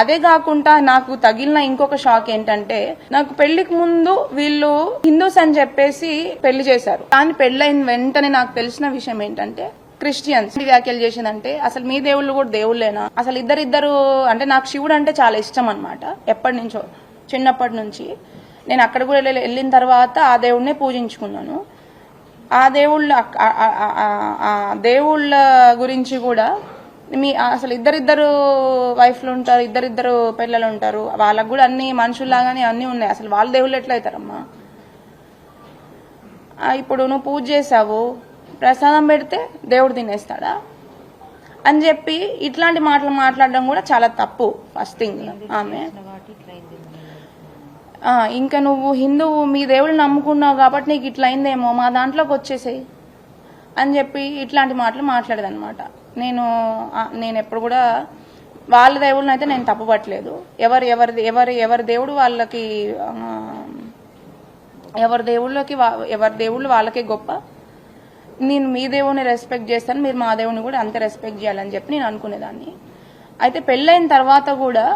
అదే కాకుండా నాకు తగిలిన ఇంకొక షాక్ ఏంటంటే, నాకు పెళ్లికి ముందు వీళ్ళు హిందూస్ అని చెప్పేసి పెళ్లి చేశారు. కానీ పెళ్లైన వెంటనే నాకు తెలిసిన విషయం ఏంటంటే క్రిస్టియన్స్ వ్యాఖ్యలు చేసిందంటే, అసలు మీ దేవుళ్ళు కూడా దేవుళ్ళేనా? అసలు ఇద్దరిద్దరు అంటే నాకు శివుడు అంటే చాలా ఇష్టం అన్నమాట. ఎప్పటి నుంచో, చిన్నప్పటి నుంచి. నేను అక్కడ కూడా వెళ్ళిన తర్వాత ఆ దేవుడినే పూజించుకున్నాను. ఆ దేవుళ్ళ గురించి కూడా అసలు ఇద్దరిద్దరు వైఫ్లు ఉంటారు, ఇద్దరిద్దరు పిల్లలు ఉంటారు, వాళ్ళకు కూడా అన్ని మనుషుల్లాగానే అన్ని ఉన్నాయి. అసలు వాళ్ళ దేవుళ్ళు ఎట్లయితారమ్మా? ఇప్పుడు నువ్వు పూజ చేసావు, ప్రసాదం పెడితే దేవుడు తినేస్తాడా అని చెప్పి ఇట్లాంటి మాటలు మాట్లాడడం కూడా చాలా తప్పు. ఫస్ట్ థింగ్ ఆమె ఇంకా నువ్వు హిందువు, మీ దేవుళ్ళు నమ్ముకున్నావు కాబట్టి నీకు ఇట్లా అయిందేమో, మా దాంట్లోకి వచ్చేసేయి అని చెప్పి ఇట్లాంటి మాటలు మాట్లాడేదన్నమాట. నేను ఎప్పుడు కూడా వాళ్ళ దేవుళ్ళని అయితే నేను తప్పుపట్టలేదు. ఎవరి దేవుడు వాళ్ళకి, ఎవరి దేవుళ్ళు వాళ్ళకే గొప్ప. నేను మీ దేవుడిని రెస్పెక్ట్ చేస్తాను, మీరు మా దేవుడిని కూడా అంతే రెస్పెక్ట్ చేయాలని చెప్పి నేను అనుకునేదాన్ని. అయితే పెళ్ళైన తర్వాత కూడా